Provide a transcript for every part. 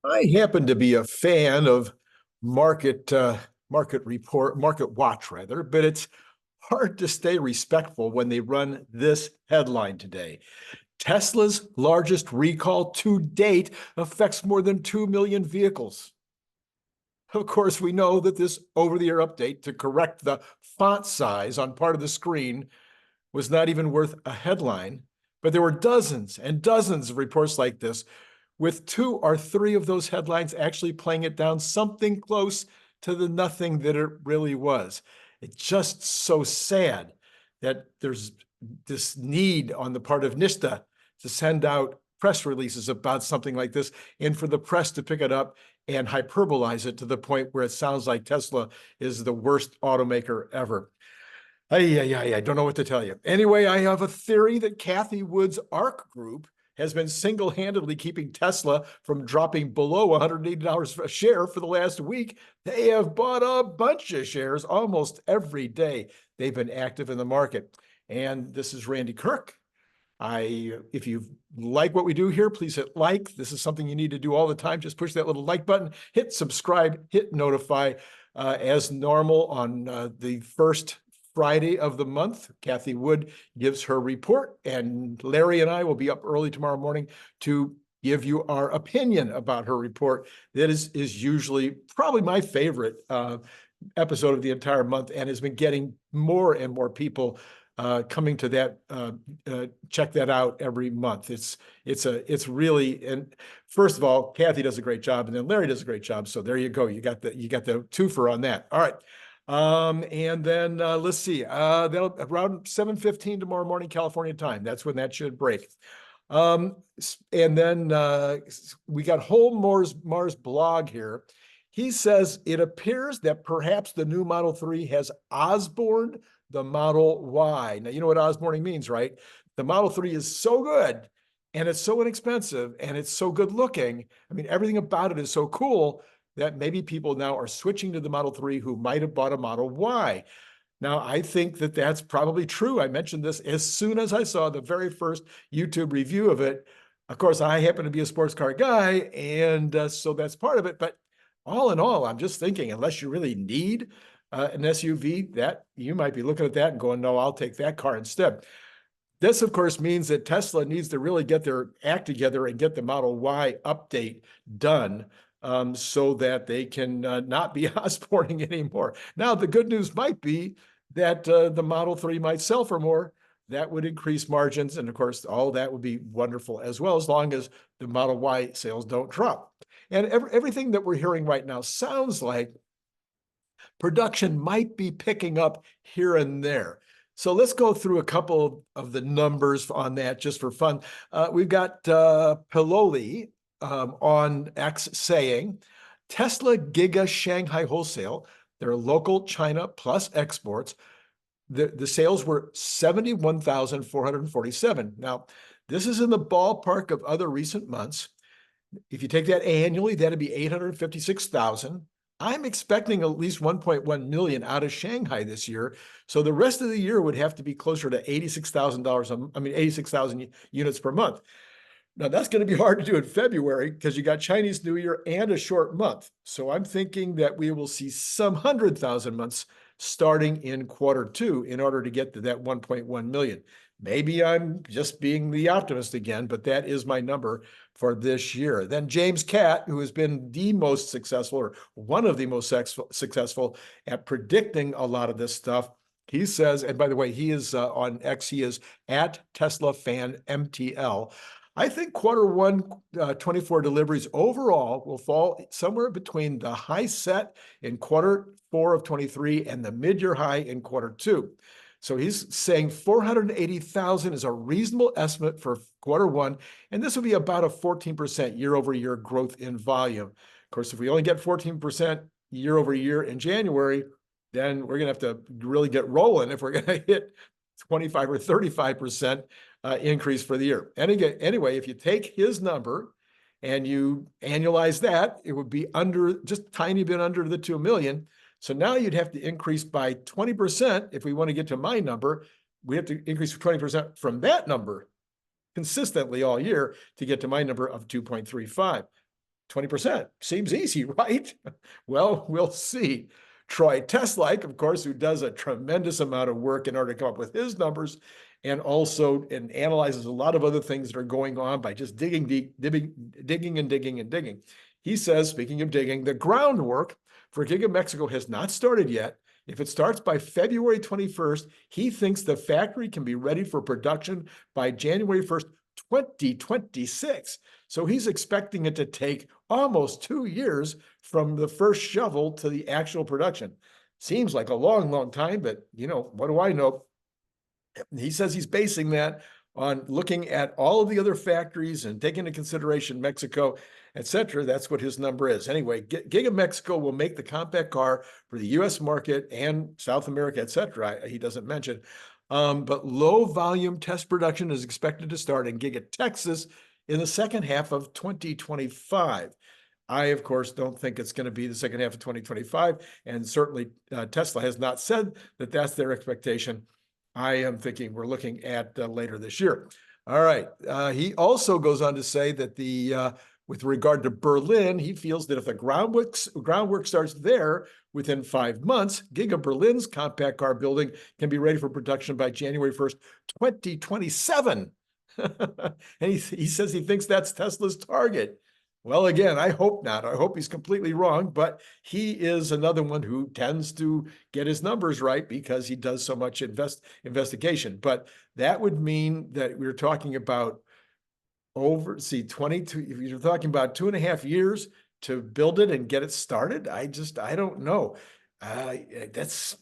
I happen to be a fan of market market report, market watch rather, but it's hard to stay respectful when they run this headline today. Tesla's largest recall to date affects more than 2 million vehicles. Of course, we know that this over-the-air update to correct the font size on part of the screen was not even worth a headline, but there were dozens and dozens of reports like this, with two or three of those headlines actually playing it down something close to the nothing that it really was. It's just so sad that there's this need on the part of NISTA to send out press releases about something like this and for the press to pick it up and hyperbolize it to the point where it sounds like Tesla is the worst automaker ever. I don't know what to tell you. Anyway, I have a theory that Cathie Wood's Ark Group has been single-handedly keeping Tesla from dropping below $180 a share for the last week. They have bought a bunch of shares almost every day. They've been active in the market. And this is Randy Kirk. If you like what we do here, please hit like. This is something you need to do all the time. Just push that little like button, hit subscribe, hit notify. As normal on the first Friday of the month, Cathie Wood gives her report, and Larry and I will be up early tomorrow morning to give you our opinion about her report. That is usually probably my favorite episode of the entire month, and has been getting more and more people coming to that check that out every month. It's really, and first of all, Cathie does a great job, and then Larry does a great job. So there you go. You got the twofer on that. All right. And then let's see. They'll around 7:15 tomorrow morning, California time. That's when that should break. And then we got Whole Mars blog here. He says it appears that perhaps the new Model 3 has Osborne the Model Y. Now, you know what Osborne means, right? The Model 3 is so good and it's so inexpensive and it's so good looking. I mean, everything about it is so cool that maybe people now are switching to the Model 3 who might have bought a Model Y. Now, I think that that's probably true. I mentioned this as soon as I saw the very first YouTube review of it. Of course, I happen to be a sports car guy, and so that's part of it. But all in all, I'm just thinking, unless you really need an SUV, that you might be looking at that and going, no, I'll take that car instead. This, of course, means that Tesla needs to really get their act together and get the Model Y update done so that they can not be Osborning anymore. Now, the good news might be that the Model 3 might sell for more. That would increase margins. And of course, all that would be wonderful as well, as long as the Model Y sales don't drop. And everything that we're hearing right now sounds like production might be picking up here and there. So let's go through a couple of the numbers on that just for fun. We've got Piloli on X saying, Tesla Giga Shanghai Wholesale, their local China plus exports, the sales were 71,447. Now, this is in the ballpark of other recent months. If you take that annually, that'd be 856,000. I'm expecting at least 1.1 million out of Shanghai this year. So the rest of the year would have to be closer to $86,000. I mean, 86,000 units per month. Now that's going to be hard to do in February because you got Chinese New Year and a short month. So I'm thinking that we will see some 100,000 months starting in Q2 in order to get to that 1.1 million. Maybe I'm just being the optimist again, but that is my number for this year. Then James Catt, who has been the most successful or one of the most successful at predicting a lot of this stuff, he says, and by the way, he is on X, he is at Tesla Fan MTL. I think Q1 24 deliveries overall will fall somewhere between the high set in Q4 of 23 and the mid-year high in Q2. So he's saying 480,000 is a reasonable estimate for Q1, and this would be about a 14% year-over-year growth in volume. Of course, if we only get 14% year-over-year in January, then we're going to have to really get rolling if we're going to hit 25 or 35% increase for the year. And again, anyway, if you take his number and you annualize that, it would be under, just a tiny bit under the 2 million. So now you'd have to increase by 20% if we want to get to my number. We have to increase 20% from that number consistently all year to get to my number of 2.35. 20%. Seems easy, right? Well, we'll see. Troy Teslike, of course, who does a tremendous amount of work in order to come up with his numbers and also analyzes a lot of other things that are going on by just digging and digging and digging. He says, speaking of digging, the groundwork for Giga Mexico has not started yet. If it starts by February 21st, he thinks the factory can be ready for production by January 1st, 2026. So he's expecting it to take almost 2 years from the first shovel to the actual production. Seems like a long, long time, but what do I know? He says he's basing that on looking at all of the other factories and taking into consideration Mexico, et cetera. That's what his number is. Anyway, Giga Mexico will make the compact car for the US market and South America, et cetera. He doesn't mention. But low volume test production is expected to start in Giga Texas in the second half of 2025. I, of course, don't think it's going to be the second half of 2025. And certainly Tesla has not said that that's their expectation. I am thinking we're looking at later this year. All right. He also goes on to say that with regard to Berlin, he feels that if the groundwork starts there within 5 months, Giga Berlin's compact car building can be ready for production by January 1st, 2027. And he says he thinks that's Tesla's target. Well, again, I hope not. I hope he's completely wrong, but he is another one who tends to get his numbers right because he does so much investigation. But that would mean that we're talking about 22, if you're talking about 2.5 years to build it and get it started. I don't know. I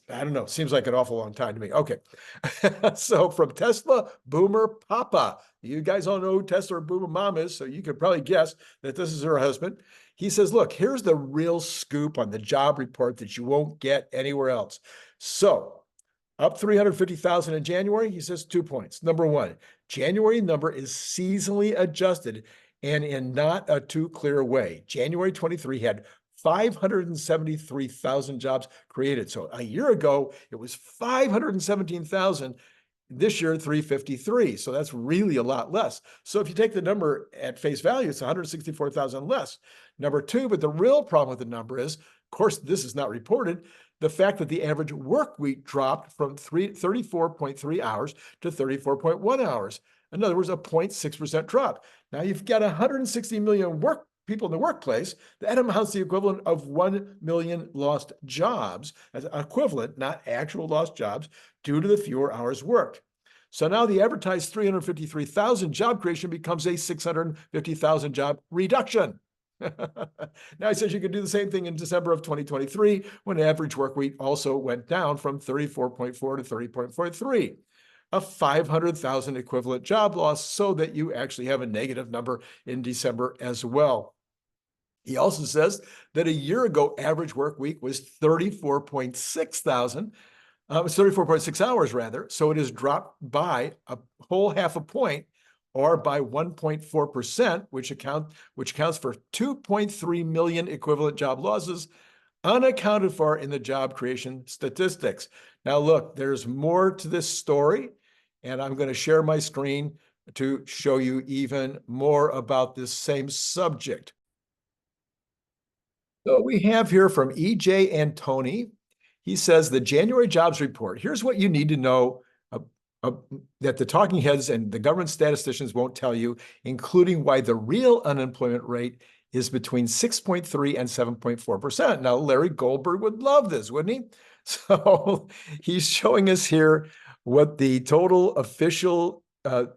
don't know. Seems like an awful long time to me. Okay. So from Tesla Boomer Papa, you guys all know who Tesla Boomer Mom is, so you could probably guess that this is her husband. He says, look, here's the real scoop on the job report that you won't get anywhere else. So up 350,000 in January, he says 2 points. Number one, January number is seasonally adjusted and in not a too clear way. January 23 had 573,000 jobs created. So a year ago, it was 517,000. This year, 353. So that's really a lot less. So if you take the number at face value, it's 164,000 less. Number two, but the real problem with the number is, of course, this is not reported, the fact that the average work week dropped from 34.3 hours to 34.1 hours. In other words, a 0.6% drop. Now you've got 160 million people in the workplace. That amounts to the equivalent of 1 million lost jobs, as equivalent, not actual lost jobs, due to the fewer hours worked. So now the advertised 353,000 job creation becomes a 650,000 job reduction. Now he says you could do the same thing in December of 2023 when average work week also went down from 34.4 to 30.43. A 500,000 equivalent job loss so that you actually have a negative number in December as well. He also says that a year ago, average work week was 34.6 thousand. It was 34.6 hours rather. So it has dropped by a whole half a point or by 1.4%, which accounts for 2.3 million equivalent job losses unaccounted for in the job creation statistics. Now, look, there's more to this story, and I'm going to share my screen to show you even more about this same subject. So we have here from E.J. Antoni. He says the January jobs report. Here's what you need to know that the talking heads and the government statisticians won't tell you, including why the real unemployment rate is between 6.3 and 7.4%. Now, Larry Goldberg would love this, wouldn't he? So he's showing us here what the total official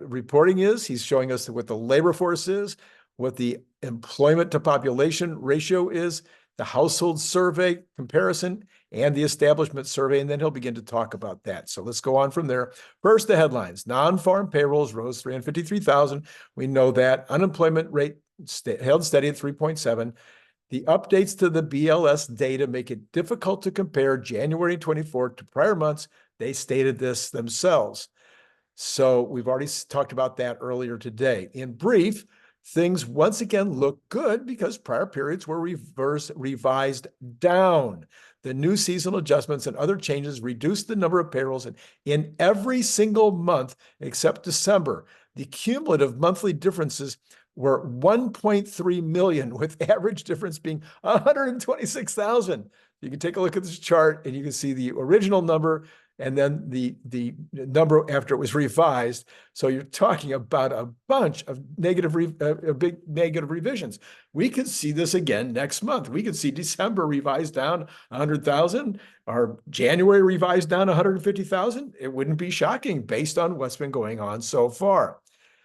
reporting is. He's showing us what the labor force is, what the employment to population ratio is, the household survey comparison, and the establishment survey, and then he'll begin to talk about that. So let's go on from there. First, the headlines. Non-farm payrolls rose 353,000. We know that. Unemployment rate held steady at 3.7. The updates to the BLS data make it difficult to compare January 24 to prior months. They stated this themselves. So we've already talked about that earlier today. In brief, things once again look good because prior periods were revised down. The new seasonal adjustments and other changes reduced the number of payrolls in every single month except December. The cumulative monthly differences were 1.3 million, with average difference being 126,000. You can take a look at this chart and you can see the original number and then the number after it was revised. So you're talking about a bunch of big negative revisions. We could see this again next month. We could see December revised down 100,000, or January revised down 150,000. It wouldn't be shocking based on what's been going on so far.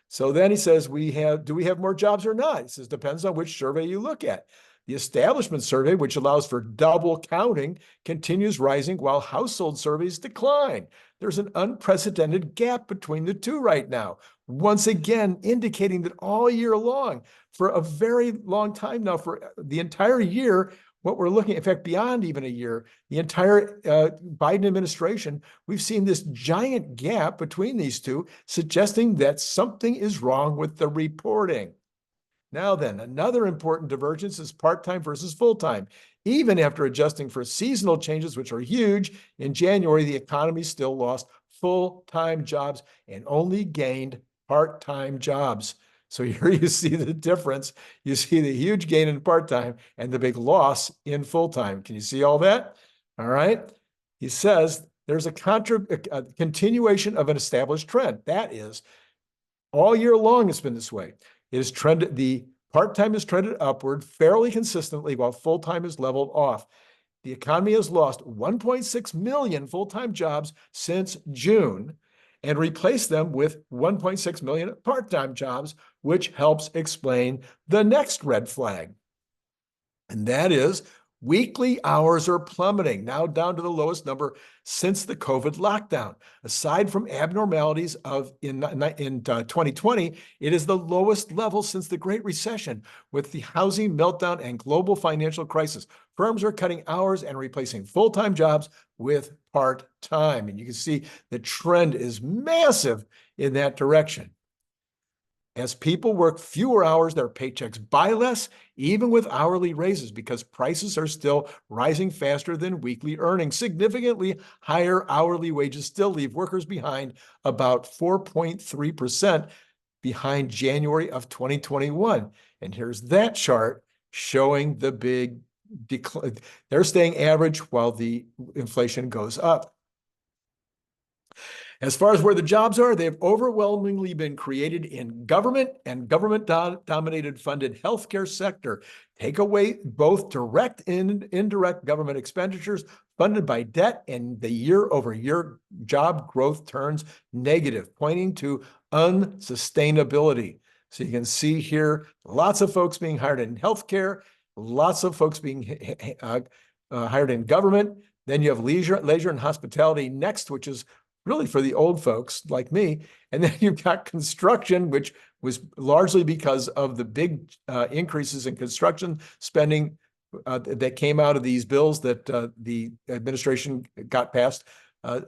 So then he says, do we have more jobs or not? He says, depends on which survey you look at. The establishment survey, which allows for double counting, continues rising while household surveys decline. There's an unprecedented gap between the two right now, once again indicating that all year long, for a very long time now, for the entire year, what we're looking at, in fact, beyond even a year, the entire Biden administration, we've seen this giant gap between these two, suggesting that something is wrong with the reporting. Now then, another important divergence is part-time versus full-time. Even after adjusting for seasonal changes, which are huge, in January, the economy still lost full-time jobs and only gained part-time jobs. So here you see the difference. You see the huge gain in part-time and the big loss in full-time. Can you see all that? All right. He says there's a continuation of an established trend. That is, all year long it's been this way. It has trended, the part-time has trended upward fairly consistently while full-time has leveled off. The economy has lost 1.6 million full-time jobs since June and replaced them with 1.6 million part-time jobs, which helps explain the next red flag. And that is weekly hours are plummeting, now down to the lowest number since the COVID lockdown. Aside from abnormalities in 2020, it is the lowest level since the Great Recession. With the housing meltdown and global financial crisis, firms are cutting hours and replacing full-time jobs with part-time. And you can see the trend is massive in that direction. As people work fewer hours, their paychecks buy less, even with hourly raises, because prices are still rising faster than weekly earnings. Significantly higher hourly wages still leave workers behind, about 4.3% behind January of 2021. And here's that chart showing the big decline. They're staying average while the inflation goes up. As far as where the jobs are, they've overwhelmingly been created in government and government-dominated funded healthcare sector. Take away both direct and indirect government expenditures funded by debt, and the year-over-year job growth turns negative, pointing to unsustainability. So you can see here, lots of folks being hired in healthcare, lots of folks being hired in government. Then you have leisure and hospitality next, which is really for the old folks like me. And then you've got construction, which was largely because of the big increases in construction spending that came out of these bills that the administration got passed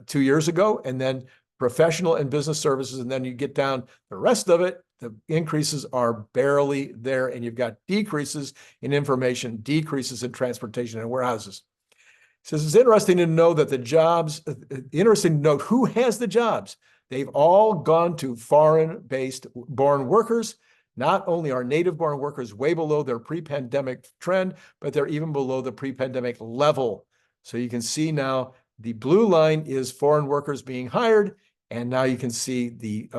2 years ago. And then professional and business services. And then you get down the rest of it, the increases are barely there. And you've got decreases in information, decreases in transportation and warehouses. So it's interesting to know that the jobs, interesting to note who has the jobs. They've all gone to foreign-based born workers. Not only are native-born workers way below their pre-pandemic trend, but they're even below the pre-pandemic level. So you can see now the blue line is foreign workers being hired, and now you can see the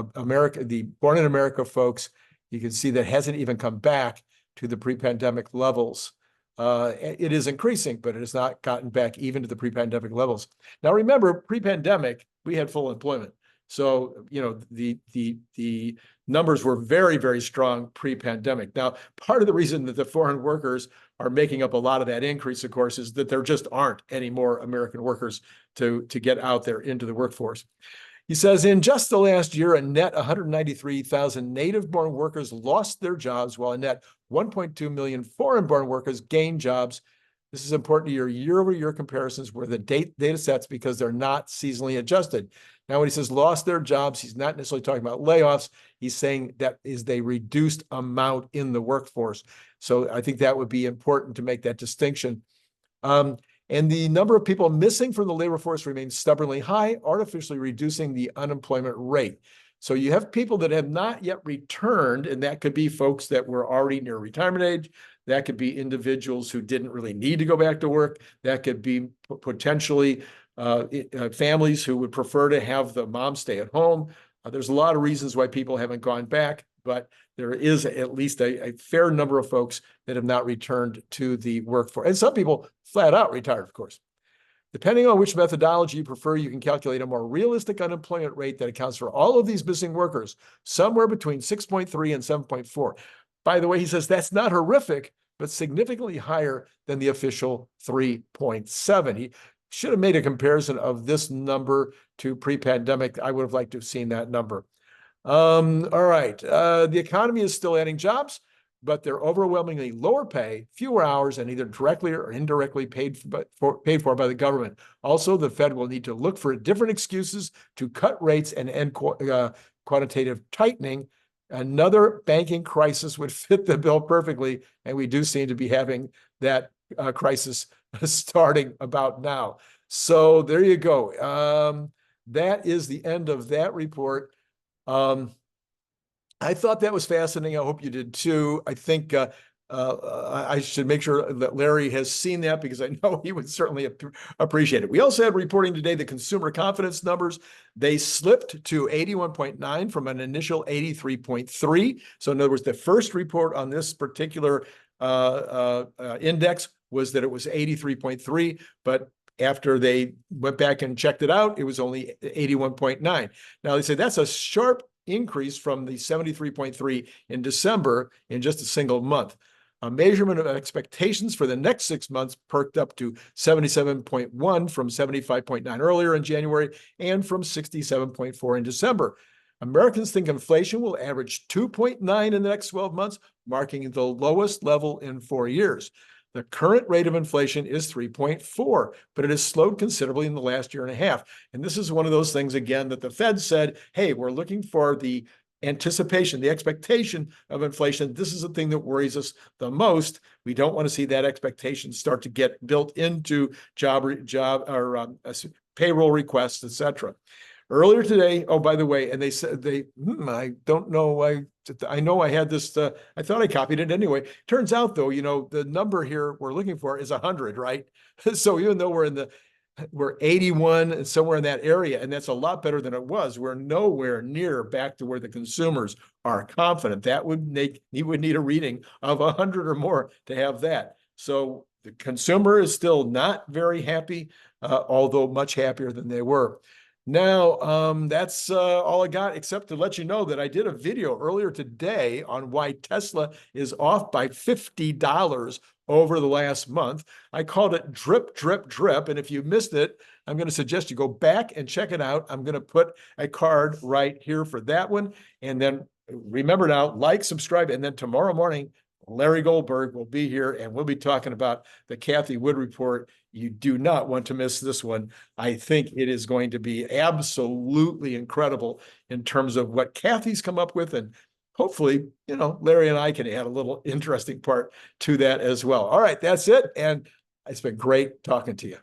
born in America folks, you can see that hasn't even come back to the pre-pandemic levels. It is increasing, but it has not gotten back even to the pre-pandemic levels. Now, remember, pre-pandemic, we had full employment. So, you know, the numbers were very, very strong pre-pandemic. Now, part of the reason that the foreign workers are making up a lot of that increase, of course, is that there just aren't any more American workers to get out there into the workforce. He says, in just the last year, a net 193,000 native-born workers lost their jobs, while a net 1.2 million foreign-born workers gained jobs. This is important to your year-over-year comparisons where the data sets, because they're not seasonally adjusted. Now, when he says lost their jobs, he's not necessarily talking about layoffs. He's saying that is the reduced amount in the workforce. So I think that would be important to make that distinction. And the number of people missing from the labor force remains stubbornly high, artificially reducing the unemployment rate. So you have people that have not yet returned, and that could be folks that were already near retirement age. That could be individuals who didn't really need to go back to work. That could be potentially families who would prefer to have the mom stay at home. There's a lot of reasons why people haven't gone back, but there is at least a fair number of folks that have not returned to the workforce. And some people flat out retired, of course. Depending on which methodology you prefer, you can calculate a more realistic unemployment rate that accounts for all of these missing workers, somewhere between 6.3 and 7.4. By the way, he says that's not horrific, but significantly higher than the official 3.7. He should have made a comparison of this number to pre-pandemic. I would have liked to have seen that number. All right. The economy is still adding jobs, but they're overwhelmingly lower pay, fewer hours, and either directly or indirectly paid for by the government. Also, the Fed will need to look for different excuses to cut rates and end quantitative tightening. Another banking crisis would fit the bill perfectly, and we do seem to be having that crisis starting about now. So there you go. That is the end of that report. I thought that was fascinating. I hope you did too. I think I should make sure that Larry has seen that, because I know he would certainly appreciate it. We also had reporting today the consumer confidence numbers. They slipped to 81.9 from an initial 83.3. So in other words, the first report on this particular index was that it was 83.3, but after they went back and checked it out, it was only 81.9. Now they say that's a sharp increase from the 73.3 in December in just a single month. A measurement of expectations for the next 6 months perked up to 77.1 from 75.9 earlier in January and from 67.4 in December. Americans think inflation will average 2.9 in the next 12 months, marking the lowest level in 4 years. The current rate of inflation is 3.4, but it has slowed considerably in the last year and a half. And this is one of those things, again, that the Fed said, hey, we're looking for the anticipation, the expectation of inflation. This is the thing that worries us the most. We don't want to see that expectation start to get built into payroll requests, et cetera. Earlier today, oh, by the way, and they said I don't know, I know I had this, I thought I copied it anyway. Turns out though, the number here we're looking for is 100, right? So even though we're 81 and somewhere in that area, and that's a lot better than it was, we're nowhere near back to where the consumers are confident. That would you would need a reading of 100 or more to have that. So the consumer is still not very happy, although much happier than they were. Now, that's all I got, except to let you know that I did a video earlier today on why Tesla is off by $50 over the last month. I called it drip, drip, drip. And if you missed it, I'm going to suggest you go back and check it out. I'm going to put a card right here for that one. And then remember now, like, subscribe, and then tomorrow morning, Larry Goldberg will be here, and we'll be talking about the Cathie Wood report. You do not want to miss this one. I think it is going to be absolutely incredible in terms of what Cathie's come up with, and hopefully, Larry and I can add a little interesting part to that as well. All right, that's it, and it's been great talking to you.